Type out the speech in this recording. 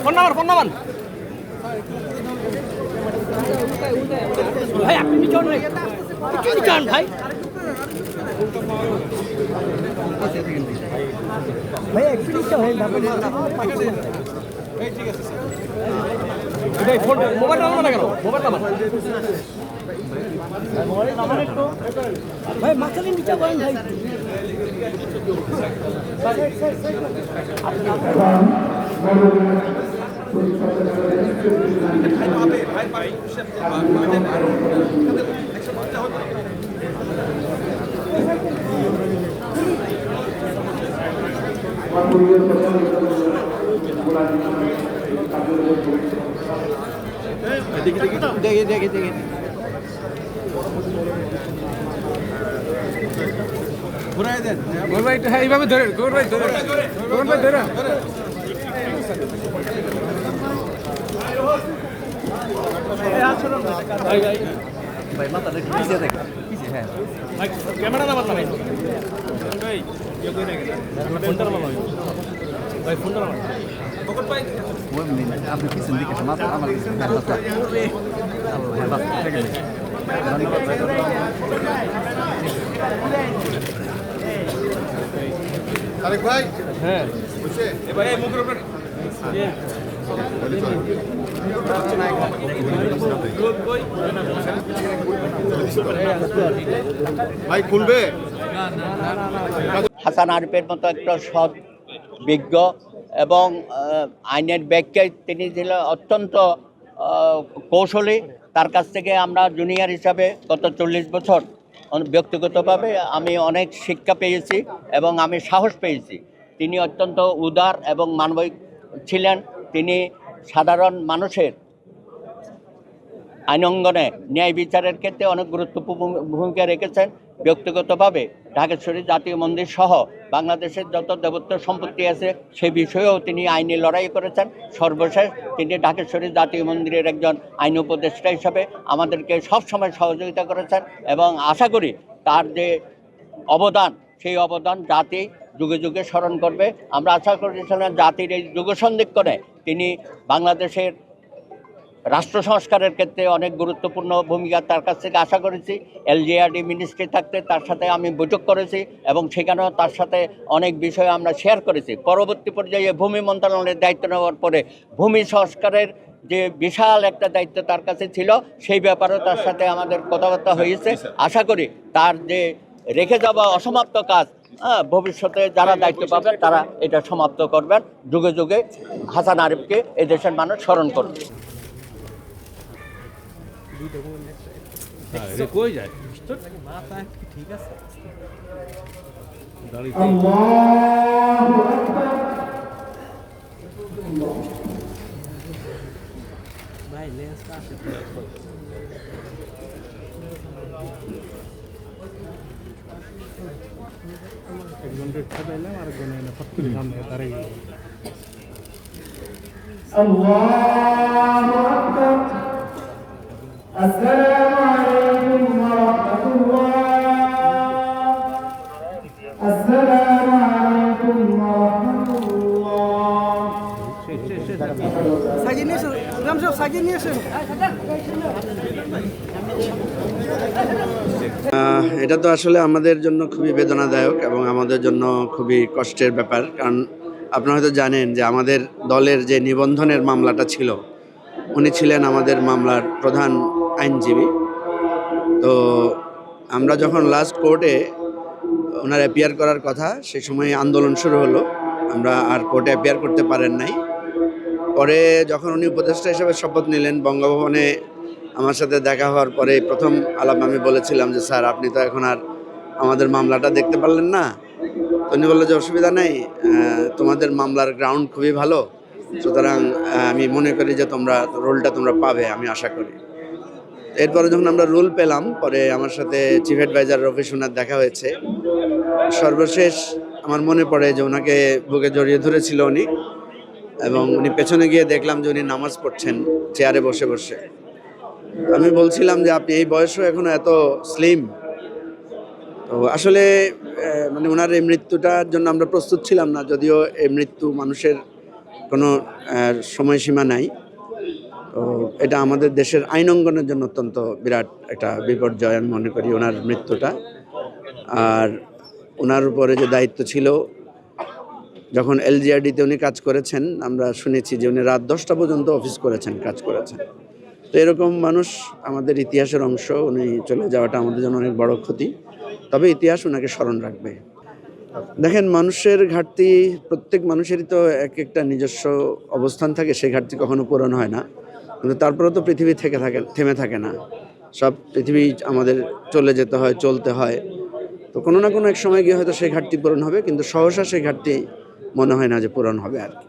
Phone number ভাই, আপনি পিছন ভাই, ভাই একটু নিচে হয় মোবাইল নাম্বার না কেন? মোবাইল নাম্বার ভাই মাঝখানে নিচে করেন ভাই। দেখি ঘুরাই দেন ভাই, এইভাবে ধরে ভাই, ধরে ভাই মাথাটা পিছিয়ে দেখে পিছিয়ে। হ্যাঁ ভাই, ক্যামেরা না মাথা ভাই, ফোনটা ভাই, ফোনটা আপনি পিছন দিকে মাথা আমার আরেক ভাই, হ্যাঁ ভাই মুখের উপরে ভাই খুলবে। হাসান আরিফের মতো একটা সৎ বিজ্ঞ এবং আইনের ব্যাখ্যায় তিনি ছিলেন অত্যন্ত কৌশলী। তার কাছ থেকে আমরা জুনিয়র হিসাবে গত 40 বছর ব্যক্তিগতভাবে আমি অনেক শিক্ষা পেয়েছি এবং আমি সাহস পেয়েছি। তিনি অত্যন্ত উদার এবং মানবিক ছিলেন। তিনি সাধারণ মানুষের আইনঙ্গনে ন্যায় বিচারের ক্ষেত্রে অনেক গুরুত্বপূর্ণ ভূমিকা রেখেছেন। ব্যক্তিগতভাবে ঢাকেশ্বরী জাতীয় মন্দির সহ বাংলাদেশের যত দেবত্ব সম্পত্তি আছে সে বিষয়েও তিনি আইনি লড়াই করেছেন। সর্বশেষ তিনি ঢাকেশ্বরী জাতীয় মন্দিরের একজন আইন উপদেষ্টা হিসাবে আমাদেরকে সবসময় সহযোগিতা করেছেন এবং আশা করি তার যে অবদান সেই অবদান জাতি যুগে যুগে স্মরণ করবে। আমরা আশা করেছিলাম জাতির এই যুগ সন্ধিক্ষণে তিনি বাংলাদেশের রাষ্ট্র সংস্কারের ক্ষেত্রে অনেক গুরুত্বপূর্ণ ভূমিকা তার কাছ থেকে আশা করেছি। এলজিআরডি মিনিস্ট্রি থাকতে তার সাথে আমি বৈঠক করেছি এবং সেখানেও তার সাথে অনেক বিষয় আমরা শেয়ার করেছি। পরবর্তী পর্যায়ে ভূমি মন্ত্রণালয়ের দায়িত্ব নেওয়ার পরে ভূমি সংস্কারের যে বিশাল একটা দায়িত্ব তার কাছে ছিল সেই ব্যাপারেও তার সাথে আমাদের কথাবার্তা হয়েছে। আশা করি তার যে রেখে যাওয়া অসমাপ্ত কাজ ভবিষ্যতে যারা দায়িত্ব পাবেন তারা এটা সমাপ্ত করবেন। যুগে যুগে হাসান আরিফকে এই দেশের মানুষ স্মরণ করবে। কই যায় ঠিক আছে। ভাই লেন্সটা আছে একজন রেখা দিলাম আর একজন এনে ফট করে সামনে দাঁড়িয়ে গেল। আল্লাহু আকবার। আসসালামু আলাইকুম ওয়া রাহমাতুল্লাহ। আসসালামু আলাইকুম ওয়া রাহমাতুল্লাহ। সাজিয়ে নিয়েছেন রাম সাহেব, সাজিয়ে নিয়েছেন। এটা তো আসলে আমাদের জন্য খুবই বেদনাদায়ক এবং আমাদের জন্য খুবই কষ্টের ব্যাপার। কারণ আপনারা হয়তো জানেন যে আমাদের দলের যে নিবন্ধনের মামলাটা ছিল, উনি ছিলেন আমাদের মামলার প্রধান আইনজীবী। তো আমরা যখন লাস্ট কোর্টে ওনার অ্যাপিয়ার করার কথা, সেই সময় আন্দোলন শুরু হলো, আমরা আর কোর্টে অ্যাপিয়ার করতে পারেন নাই। পরে যখন উনি উপদেষ্টা হিসেবে শপথ নিলেন, বঙ্গভবনে আমার সাথে দেখা হওয়ার পরে প্রথম আলাপ আমি বলেছিলাম যে স্যার আপনি তো এখন আর আমাদের মামলাটা দেখতে পারলেন না। তো উনি বললো যে অসুবিধা নেই, তোমাদের মামলার গ্রাউন্ড খুবই ভালো, সুতরাং আমি মনে করি যে রোলটা তোমরা পাবে, আমি আশা করি। এরপরে যখন আমরা রুল পেলাম, পরে আমার সাথে চিফ অ্যাডভাইজার রফিক সোনার দেখা হয়েছে। সর্বশেষ আমার মনে পড়ে যে ওনাকে বুকে জড়িয়ে ধরেছিল উনি, এবং উনি পেছনে গিয়ে দেখলাম যে উনি নামাজ পড়ছেন চেয়ারে বসে বসে। আমি বলছিলাম যে আপনি এই বয়সেও এখনো এত স্লিম, তো আসলে মানে ওনার এই মৃত্যুটার জন্য আমরা প্রস্তুত ছিলাম না, যদিও এই মৃত্যু মানুষের কোনো সময়সীমা নাই। তো এটা আমাদের দেশের আইন অঙ্গনের জন্য অত্যন্ত বিরাট একটা বিপর্যয় আমি মনে করি ওনার মৃত্যুটা। আর ওনার উপরে যে দায়িত্ব ছিল, যখন এলজিআরডিতে উনি কাজ করেছেন, আমরা শুনেছি যে উনি রাত 10টা পর্যন্ত অফিস করেছেন, কাজ করেছেন। তো এরকম মানুষ আমাদের ইতিহাসের অংশ, উনি চলে যাওয়াটা আমাদের জন্য অনেক বড় ক্ষতি। তবে ইতিহাস ওনাকে স্মরণ রাখবে। দেখেন, মানুষের ঘাটতি, প্রত্যেক মানুষেরই তো এক একটা নিজস্ব অবস্থান থাকে, সেই ঘাটতি কখনো পূরণ হয় না। কিন্তু তারপরেও তো পৃথিবী থেমে থাকে না, সব পৃথিবী আমাদের চলে যেতে হয়, চলতে হয়। তো কোনো না কোনো এক সময় গিয়ে হয়তো সেই ঘাটতি পূরণ হবে, কিন্তু সহসা সেই ঘাটতি মনে হয় না যে পূরণ হবে আর কি।